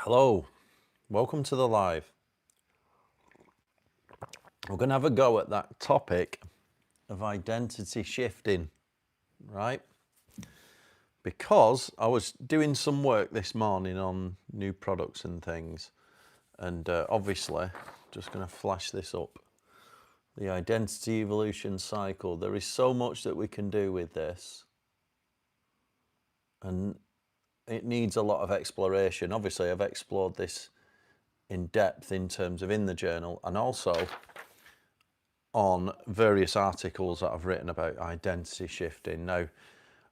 Hello, welcome to the live. We're going to have a go at that topic of identity shifting, right? Because I was doing some work this morning on new products and things, and obviously, just going to flash this up. The identity evolution cycle. There is so much that we can do with this, and it needs a lot of exploration. Obviously, I've explored this in depth in terms of in the journal, and also on various articles that I've written about identity shifting. Now,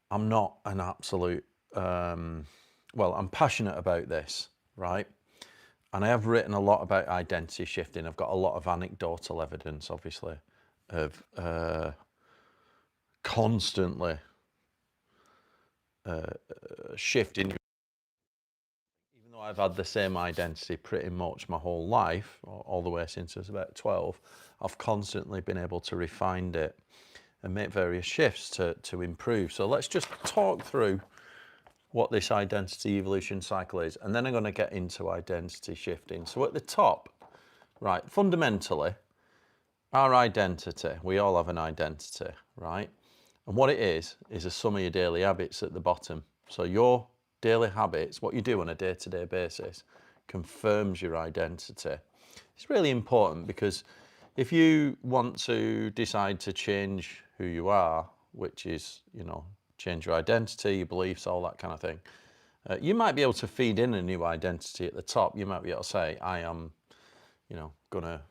I'm not an absolute, well, I'm passionate about this, right? And I have written a lot about identity shifting. I've got a lot of anecdotal evidence, obviously, of constantly shifting. Even though I've had the same identity pretty much my whole life, all the way since I was about 12, I've constantly been able to refine it and make various shifts to improve. So let's just talk through what this identity evolution cycle is, and then I'm going to get into identity shifting. So at the top, right, fundamentally, our identity, we all have an identity, right? And what it is a sum of your daily habits at the bottom. So your daily habits, what you do on a day-to-day basis, confirms your identity. It's really important because if you want to decide to change who you are, which is, change your identity, your beliefs, all that kind of thing, you might be able to feed in a new identity at the top. You might be able to say, I am, going to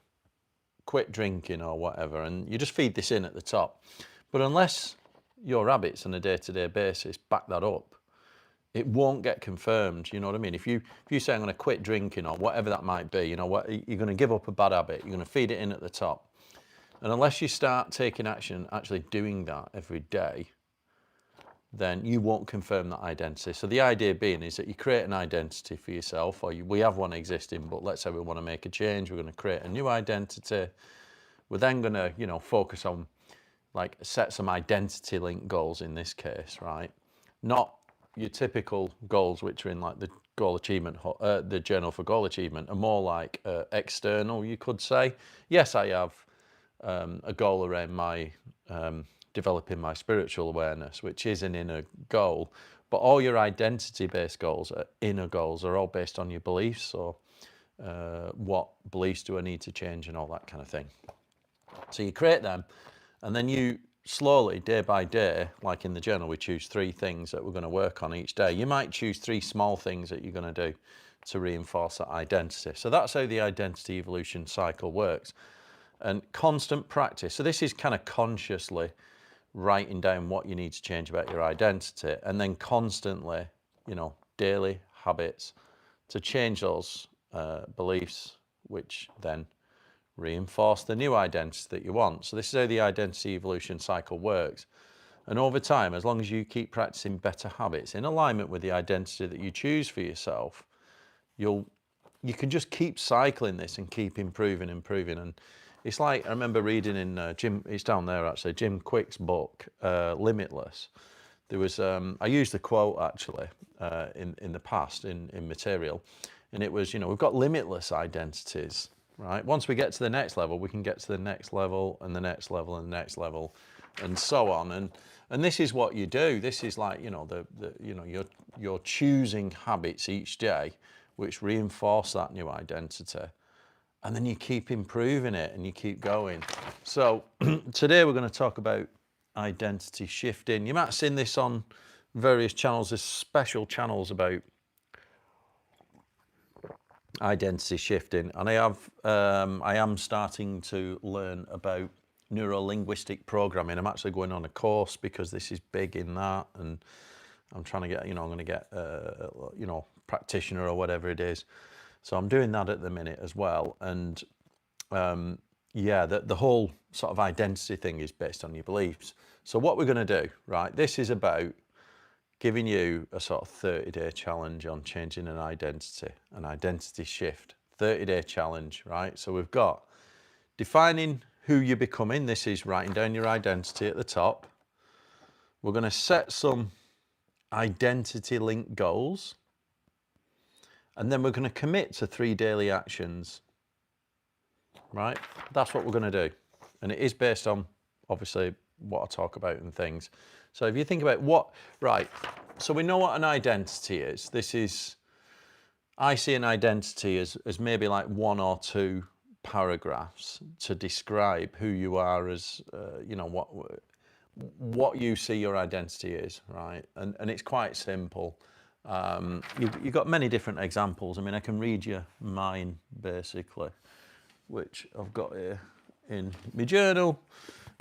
quit drinking or whatever, and you just feed this in at the top. But unless your habits on a day-to-day basis back that up, it won't get confirmed. You know what I mean? If you say I'm going to quit drinking or whatever that might be, what you're going to give up a bad habit, you're going to feed it in at the top. And unless you start taking action, actually doing that every day, then you won't confirm that identity. So the idea being is that you create an identity for yourself, or we have one existing, but let's say we want to make a change, we're going to create a new identity. We're then going to, focus on, like, set some identity link goals in this case, right? Not your typical goals, which are in like the goal achievement, the journal for goal achievement, are more like external, you could say. Yes, I have a goal around my developing my spiritual awareness, which is an inner goal, but all your identity-based goals, inner goals, are all based on your beliefs. So what beliefs do I need to change and all that kind of thing. So you create them, and then you slowly, day by day, like in the journal, we choose 3 things that we're going to work on each day. You might choose 3 small things that you're going to do to reinforce that identity. So that's how the identity evolution cycle works. And constant practice. So this is kind of consciously writing down what you need to change about your identity, and then constantly, daily habits to change those beliefs, which then reinforce the new identity that you want. So this is how the identity evolution cycle works. And over time, as long as you keep practicing better habits in alignment with the identity that you choose for yourself, you can just keep cycling this and keep improving. And it's like, I remember reading in Jim, it's down there actually, Jim Quick's book, Limitless. There was, I used the quote actually in the past in material, and it was, we've got limitless identities, right? Once we get to the next level, we can get to the next level and the next level and the next level, and so on. And this is what you do. This is like, you're choosing habits each day which reinforce that new identity, and then you keep improving it and you keep going. So today we're going to talk about identity shifting. You might have seen this on various channels. There's special channels about identity shifting, and I am starting to learn about neuro-linguistic programming. I'm actually going on a course because this is big in that, and I'm trying to get, I'm going to get practitioner or whatever it is. So I'm doing that at the minute as well. And yeah, the whole sort of identity thing is based on your beliefs. So what we're going to do, right, this is about giving you a sort of 30-day challenge on changing an identity shift, 30-day challenge, right? So we've got defining who you're becoming. This is writing down your identity at the top. We're going to set some identity link goals. And then we're going to commit to 3 daily actions, right? That's what we're going to do. And it is based on, obviously, what I talk about and things. So if you think about so we know what an identity is. I see an identity as maybe like 1 or 2 paragraphs to describe who you are as, what you see your identity is, right? And it's quite simple. You've got many different examples. I mean, I can read you mine, basically, which I've got here in my journal.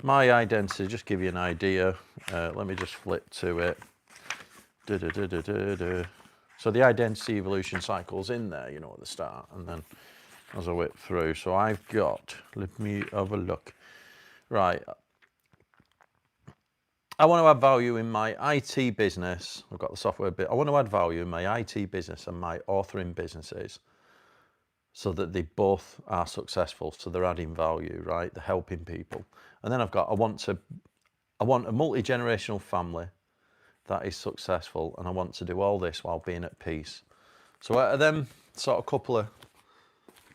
My identity, just give you an idea. Let me just flip to it. So the identity evolution cycle's in there, at the start, and then as I whip through. So I've got, let me have a look. Right. I want to add value in my IT business. I've got the software bit. I want to add value in my IT business and my authoring businesses so that they both are successful. So they're adding value, right? They're helping people. And then I've got, I want a multi-generational family that is successful, and I want to do all this while being at peace. So out of them sort of couple of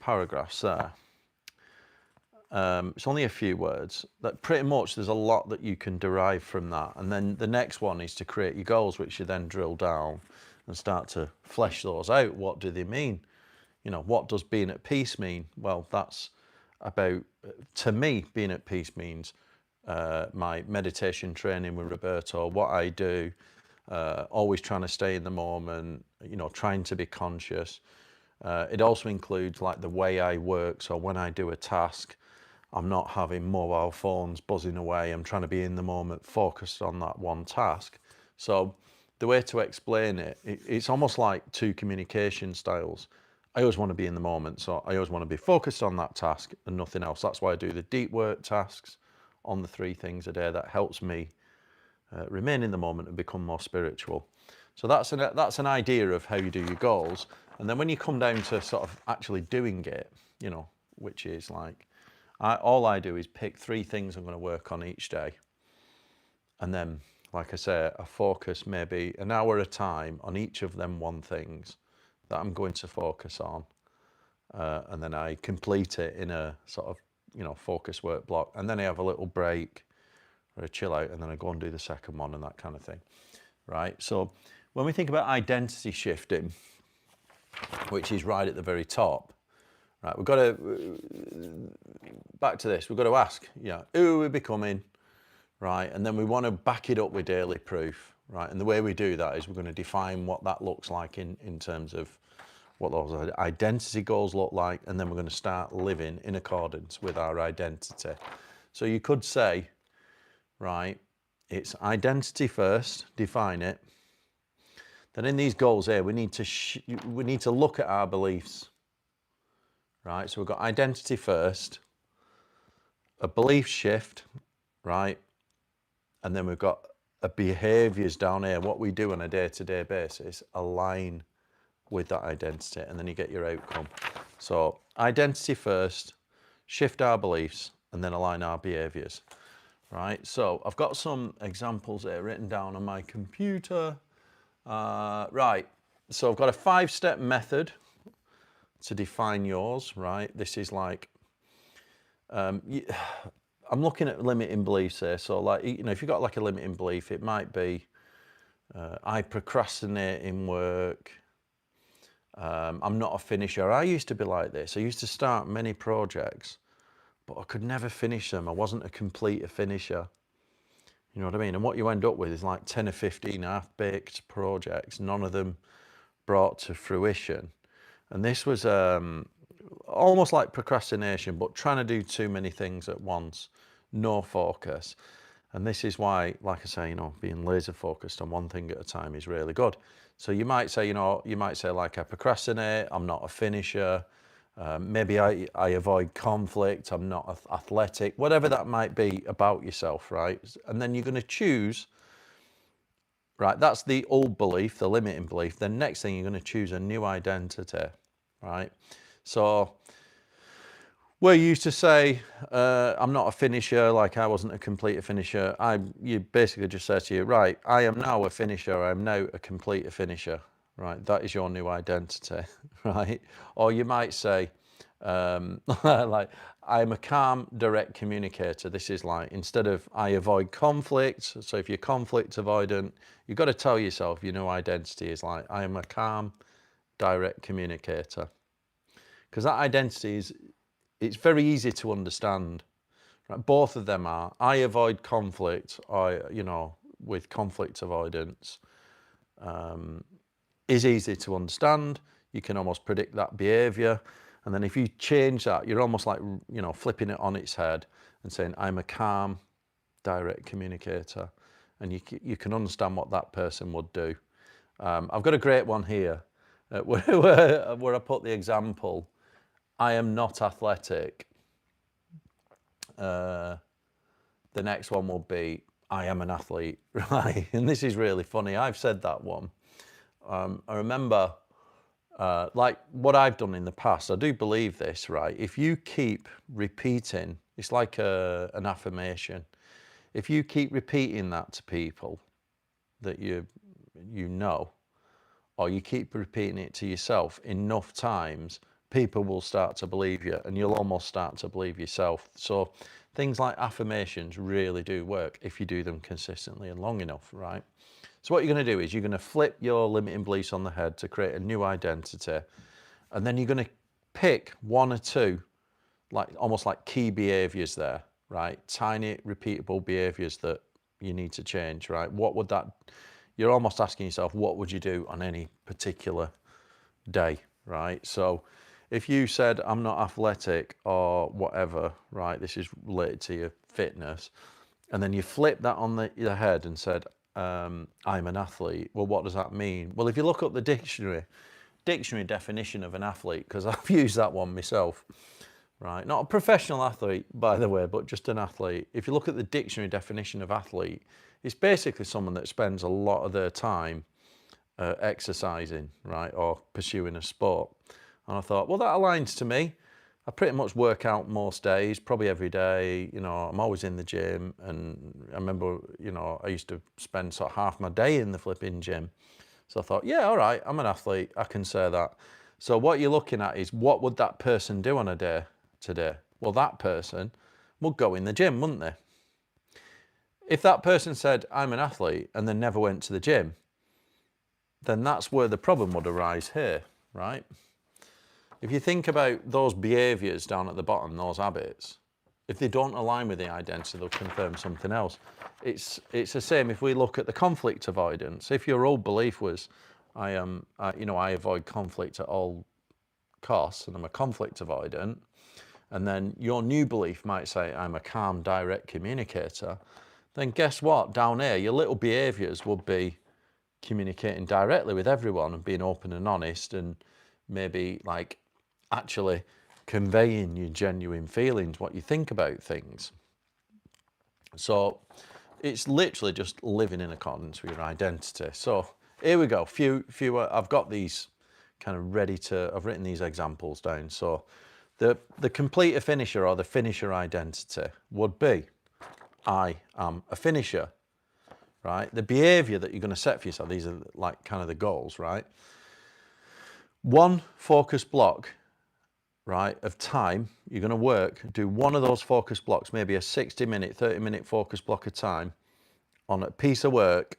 paragraphs there, it's only a few words. That pretty much there's a lot that you can derive from that. And then the next one is to create your goals, which you then drill down and start to flesh those out. What do they mean? What does being at peace mean? Well, that's about, to me, being at peace means my meditation training with Roberto, what I do, always trying to stay in the moment, trying to be conscious. It also includes like the way I work. So when I do a task, I'm not having mobile phones buzzing away. I'm trying to be in the moment, focused on that one task. So the way to explain it's almost like 2 communication styles. I always want to be in the moment. So I always want to be focused on that task and nothing else. That's why I do the deep work tasks on the 3 things a day. That helps me remain in the moment and become more spiritual. So that's an idea of how you do your goals. And then when you come down to sort of actually doing it, which is like, all I do is pick 3 things I'm going to work on each day. And then, like I say, I focus maybe an hour at a time on each of them 1 things that I'm going to focus on. And then I complete it in a sort of, focus work block. And then I have a little break or a chill out, and then I go and do the second one and that kind of thing. Right? So when we think about identity shifting, which is right at the very top, right, we've got to, back to this, we've got to ask, who are we becoming, right? And then we want to back it up with daily proof, right? And the way we do that is we're going to define what that looks like in terms of what those identity goals look like, and then we're going to start living in accordance with our identity. So you could say, right, it's identity first, define it. Then in these goals here, we need to look at our beliefs, right? So we've got identity first, a belief shift, right? And then we've got a behaviors down here, what we do on a day-to-day basis, align with that identity, and then you get your outcome. So identity first, shift our beliefs, and then align our behaviors, right? So I've got some examples here written down on my computer. Right, so I've got a 5-step method to define yours, right? This is like, I'm looking at limiting beliefs here. So like, if you've got like a limiting belief, it might be, I procrastinate in work. I'm not a finisher. I used to be like this. I used to start many projects, but I could never finish them. I wasn't a complete finisher. You know what I mean? And what you end up with is like 10 or 15 half-baked projects, none of them brought to fruition. And this was almost like procrastination, but trying to do too many things at once, no focus. And this is why, like I say, being laser focused on one thing at a time is really good. So you might say, like I procrastinate, I'm not a finisher. Maybe I avoid conflict, I'm not athletic, whatever that might be about yourself, right? And then you're going to choose, right? That's the old belief, the limiting belief. Then next thing, you're going to choose a new identity, right? So where you used to say, I'm not a finisher, like I wasn't a complete finisher, you basically just said to you, right, I am now a finisher, I'm now a complete finisher, right? That is your new identity, right? Or you might say, like, I'm a calm, direct communicator. This is like, instead of I avoid conflict. So if you're conflict avoidant, you've got to tell yourself your new identity is like, I am a calm, direct communicator. Because that identity is, it's very easy to understand. Right? Both of them are. I avoid conflict, with conflict avoidance, is easy to understand. You can almost predict that behavior. And then if you change that, you're almost like, flipping it on its head and saying, I'm a calm, direct communicator. And you can understand what that person would do. I've got a great one here where I put the example, I am not athletic. The next one will be, I am an athlete, right? And this is really funny. I've said that one. I remember, like what I've done in the past, I do believe this, right? If you keep repeating, it's like an affirmation. If you keep repeating that to people that you know, or you keep repeating it to yourself enough times, people will start to believe you, and you'll almost start to believe yourself. So things like affirmations really do work if you do them consistently and long enough, right? So what you're going to do is you're going to flip your limiting beliefs on the head to create a new identity, and then you're going to pick one or two, like almost like key behaviors there, right? Tiny repeatable behaviors that you need to change, right? What would that, you're almost asking yourself, what would you do on any particular day, right? So if you said, I'm not athletic or whatever, right? This is related to your fitness. And then you flip that on the head and said, I'm an athlete. Well, what does that mean? Well, if you look up the dictionary definition of an athlete, because I've used that one myself, right? Not a professional athlete, by the way, but just an athlete. If you look at the dictionary definition of athlete, it's basically someone that spends a lot of their time exercising, right, or pursuing a sport. And I thought, well, that aligns to me. I pretty much work out most days, probably every day. I'm always in the gym, and I remember, I used to spend sort of half my day in the flipping gym. So I thought, yeah, all right, I'm an athlete, I can say that. So what you're looking at is, what would that person do on a day today? Well, that person would go in the gym, wouldn't they? If that person said, I'm an athlete, and then never went to the gym, then that's where the problem would arise here, right? If you think about those behaviors down at the bottom, those habits, if they don't align with the identity, they'll confirm something else. It's the same if we look at the conflict avoidance. If your old belief was, I avoid conflict at all costs, and I'm a conflict avoidant, and then your new belief might say, I'm a calm, direct communicator, then guess what? Down here, your little behaviors would be communicating directly with everyone and being open and honest, and maybe like actually conveying your genuine feelings, what you think about things. So it's literally just living in accordance with your identity. So here we go. I've got these kind of ready to, I've written these examples down. So the completer finisher, or the finisher identity, would be, I am a finisher, right? The behavior that you're going to set for yourself, these are like kind of the goals, right? One focus block, right, of time, you're going to do one of those focus blocks, maybe a 60-minute, 30-minute focus block of time on a piece of work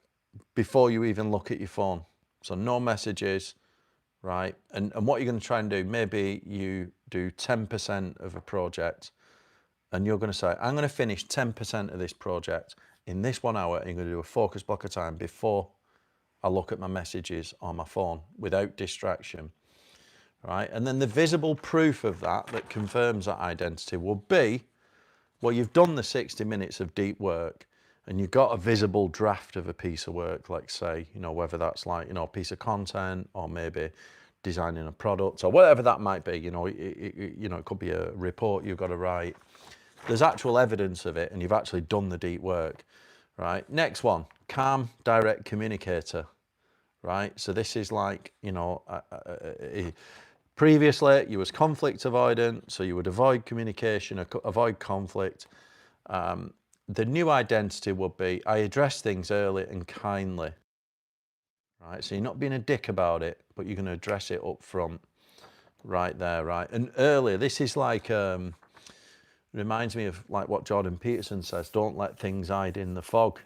before you even look at your phone. So no messages, right? And what you're going to try and do, maybe you do 10% of a project, and you're going to say, I'm going to finish 10% of this project in this 1 hour, and you're going to do a focus block of time before I look at my messages on my phone without distraction. Right? And then the visible proof of that confirms that identity will be, well, you've done the 60 minutes of deep work, and you've got a visible draft of a piece of work, like say, whether that's like, a piece of content, or maybe designing a product, or whatever that might be. It could be a report you've got to write. There's actual evidence of it, and you've actually done the deep work, right? Next one, calm, direct communicator, right? So this is like, previously, you was conflict avoidant, so you would avoid communication, avoid conflict. The new identity would be, I address things early and kindly. right? So you're not being a dick about it, but you're going to address it up front, right there, right? And earlier, this is like, reminds me of like what Jordan Peterson says, don't let things hide in the fog.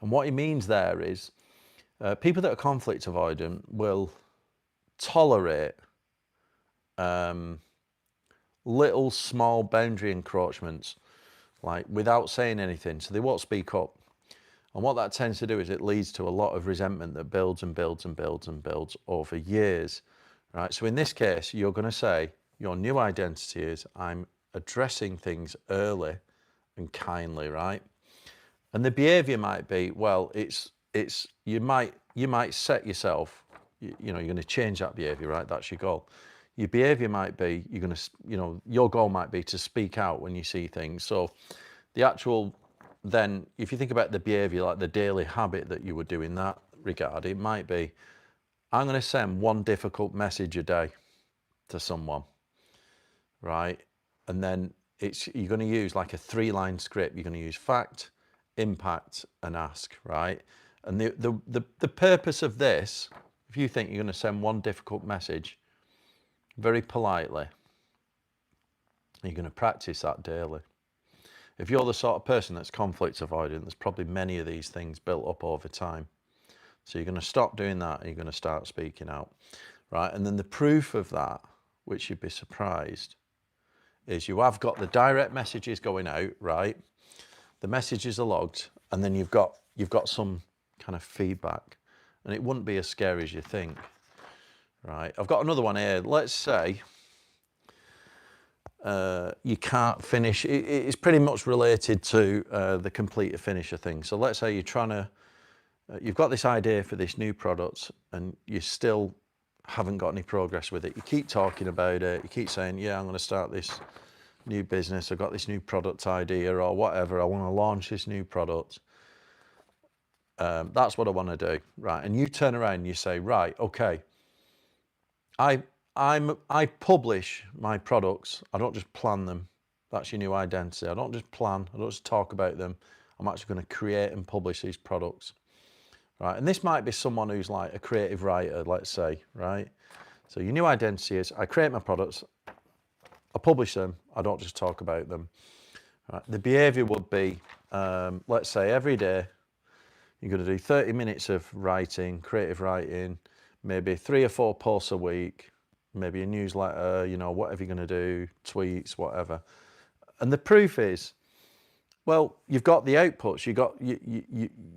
And what he means there is, people that are conflict avoidant will tolerate little small boundary encroachments, like without saying anything, so they won't speak up. And what that tends to do is it leads to a lot of resentment that builds and builds and builds and builds over years, right? So in this case, you're going to say your new identity is I'm addressing things early and kindly, right? And the behavior might be, well, it's you might set yourself, you know, you're going to change that behavior, right? That's your goal. Your behavior might be, you're going to, you know, your goal might be to speak out when you see things. So the actual, then if you think about the behavior, like the daily habit that you would do in that regard, it might be, I'm going to send one difficult message a day to someone, right? And then you're going to use like a 3-line script. You're going to use fact, impact, and ask, right? And the purpose of this, if you think you're going to send one difficult message very politely, you're going to practice that daily. If you're the sort of person that's conflict avoidant, there's probably many of these things built up over time. So you're going to stop doing that and you're going to start speaking out, right? And then the proof of that, which you'd be surprised, is you have got the direct messages going out, right? The messages are logged, and then you've got some kind of feedback, and it wouldn't be as scary as you think, right? I've got another one here. Let's say you can't finish. It's pretty much related to the complete a finisher thing. So let's say you're trying to, you've got this idea for this new product, and you still haven't got any progress with it. You keep talking about it. You keep saying, yeah, I'm going to start this new business. I've got this new product idea or whatever. I want to launch this new product. That's what I want to do, right? And you turn around and you say, right, okay, I publish my products. I don't just plan them. That's your new identity. I don't just plan. I don't just talk about them. I'm actually going to create and publish these products, right? And this might be someone who's like a creative writer, let's say, right? So your new identity is I create my products, I publish them, I don't just talk about them. Right? The behavior would be, let's say every day, you're going to do 30 minutes of writing, creative writing, maybe 3 or 4 posts a week, maybe a newsletter, you know, whatever you're going to do, tweets, whatever. And the proof is, well, you've got the outputs,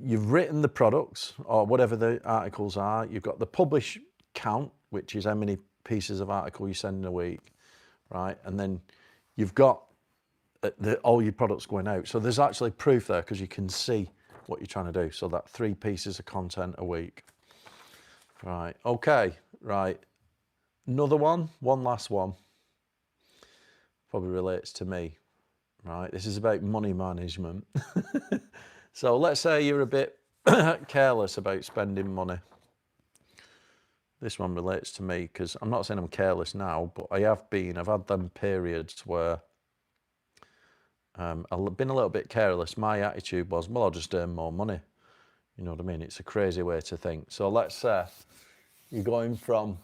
you've written the products or whatever the articles are, you've got the publish count, which is how many pieces of article you send in a week, right? And then you've got all your products going out. So there's actually proof there because you can see what you're trying to do. So that 3 pieces of content a week. Right, okay, right. Another one last one. Probably relates to me, right? This is about money management. So let's say you're a bit careless about spending money. This one relates to me because I'm not saying I'm careless now, but I've had them periods where I've been a little bit careless. My attitude was, well, I'll just earn more money. You know what I mean? It's a crazy way to think. So let's say you're going from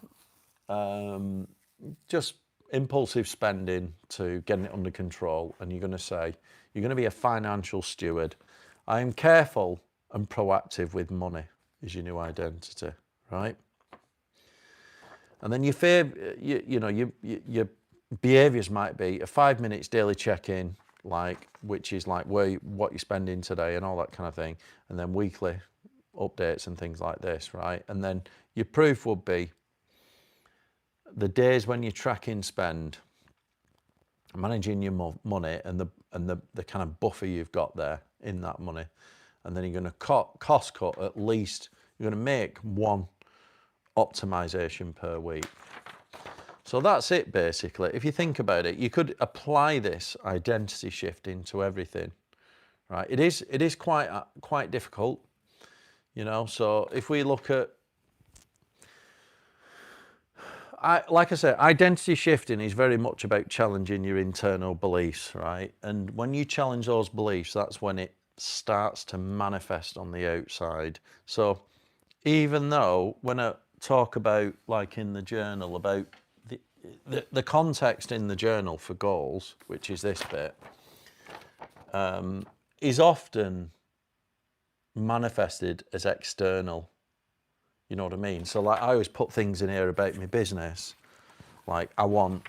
just impulsive spending to getting it under control, and you're going to say, you're going to be a financial steward. I am careful and proactive with money is your new identity, right? And then your behaviors might be a 5 minutes daily check-in, like which is like what you're spending today and all that kind of thing, and then weekly updates and things like this, right? And then your proof would be the days when you're tracking spend, managing your money and the kind of buffer you've got there in that money, and then you're going to cost cut at least. You're going to make 1 optimization per week. So that's it basically. If you think about it, you could apply this identity shift into everything, right? It is quite difficult, you know. So if we look at, like I said, identity shifting is very much about challenging your internal beliefs, right? And when you challenge those beliefs, that's when it starts to manifest on the outside. So even though when I talk about, like in the journal, about the context in the journal for goals, which is this bit, is often manifested as external. You know what I mean? So like I always put things in here about my business, like I want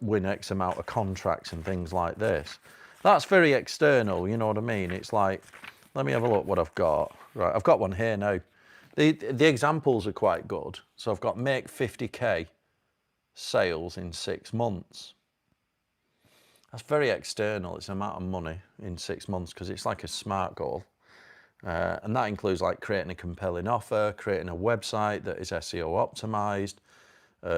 win X amount of contracts and things like this. That's very external, you know what I mean? It's like, let me have a look what I've got. Right, I've got one here now. The examples are quite good. So I've got make 50k sales in 6 months. That's very external. It's an amount of money in 6 months because it's like a SMART goal. And that includes like creating a compelling offer, creating a website that is SEO optimized,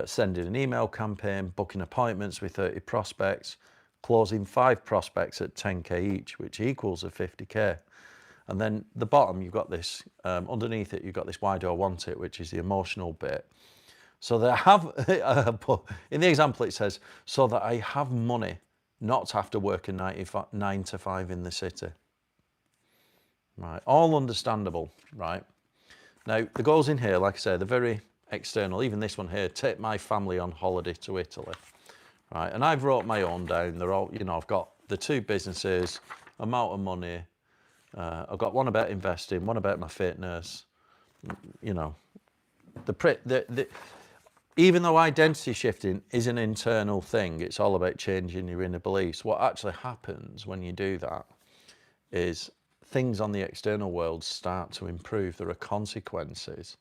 sending an email campaign, booking appointments with 30 prospects, closing 5 prospects at 10k each, which equals a 50k. And then the bottom, you've got this, underneath it, you've got this why do I want it, which is the emotional bit. So that I have, in the example it says, so that I have money not to have to work a 9 to 5 in the city. Right, all understandable, right? Now, the goals in here, like I say, they're very external. Even this one here, take my family on holiday to Italy, right? And I've wrote my own down. They're all, you know, I've got the 2 businesses, amount of money. I've got one about investing, one about my fitness. You know, even though identity shifting is an internal thing, it's all about changing your inner beliefs. What actually happens when you do that is things on the external world start to improve. There are consequences,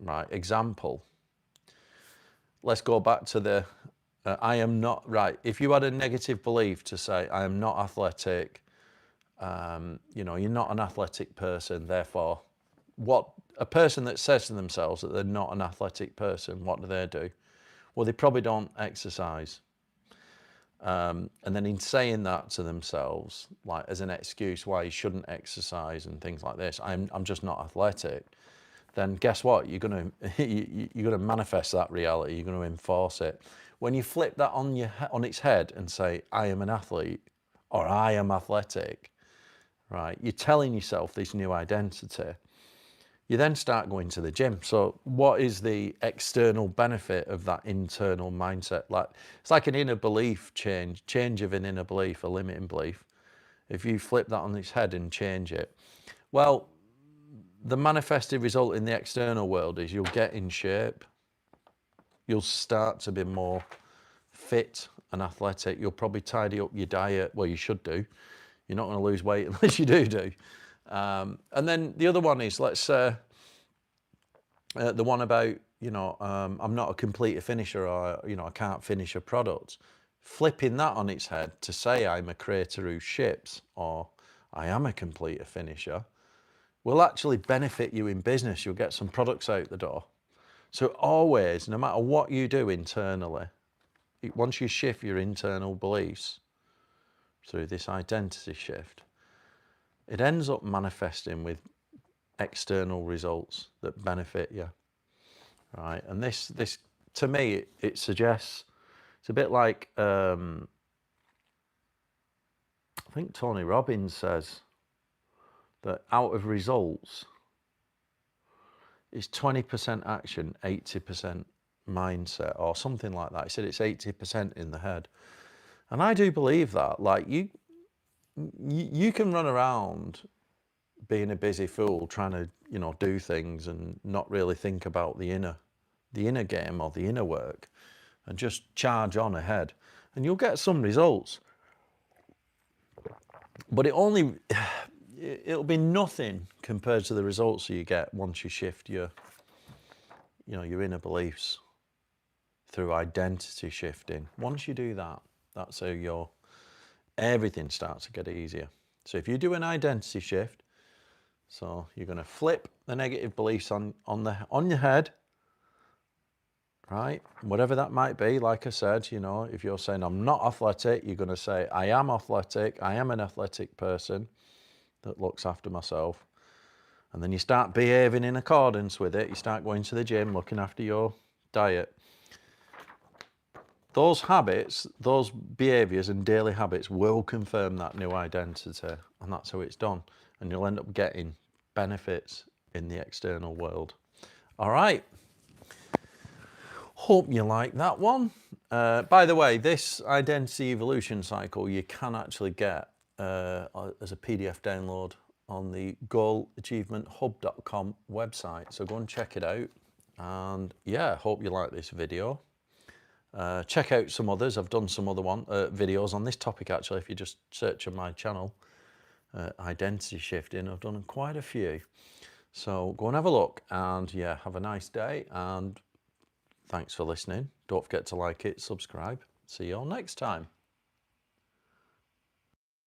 right? Example, let's go back to the I am not, right, if you had a negative belief to say I am not athletic, you know, you're not an athletic person, therefore what a person that says to themselves that they're not an athletic person, what do? Well, they probably don't exercise. And then in saying that to themselves, like as an excuse why you shouldn't exercise and things like this, I'm just not athletic, then guess what? You're gonna manifest that reality. You're gonna enforce it. When you flip that on its head and say, I am an athlete or I am athletic, right? You're telling yourself this new identity. You then start going to the gym. So what is the external benefit of that internal mindset? Like it's like an inner belief change of an inner belief, a limiting belief. If you flip that on its head and change it, well, the manifested result in the external world is you'll get in shape. You'll start to be more fit and athletic. You'll probably tidy up your diet. Well, you should do. You're not going to lose weight unless you do. And then the other one is, let's say, the one about, you know, I'm not a complete finisher, or, you know, I can't finish a product. Flipping that on its head to say I'm a creator who ships, or I am a complete finisher, will actually benefit you in business. You'll get some products out the door. So always, no matter what you do internally, once you shift your internal beliefs through this identity shift, it ends up manifesting with external results that benefit you, right? And this to me, it suggests, it's a bit like, I think Tony Robbins says that out of results is 20% action, 80% mindset, or something like that. He said it's 80% in the head. And I do believe that. Like you can run around being a busy fool trying to, you know, do things and not really think about the inner game or the inner work, and just charge on ahead, and you'll get some results. But it'll be nothing compared to the results you get once you shift your inner beliefs through identity shifting. Once you do that, that's how everything starts to get easier. So if you do an identity shift, so you're going to flip the negative beliefs on your head, right? Whatever that might be. Like I said, you know, if you're saying I'm not athletic, you're going to say I am athletic. I am an athletic person that looks after myself. And then you start behaving in accordance with it. You start going to the gym, looking after your diet. Those habits, those behaviors and daily habits will confirm that new identity, and that's how it's done. And you'll end up getting benefits in the external world. All right. Hope you like that one. By the way, this identity evolution cycle you can actually get as a PDF download on the goalachievementhub.com website. So go and check it out. And yeah, hope you like this video. Check out some others. I've done some other videos on this topic actually. If you just search on my channel, identity shifting, I've done quite a few. So go and have a look, and yeah, have a nice day, and thanks for listening. Don't forget to like it, subscribe. See you all next time.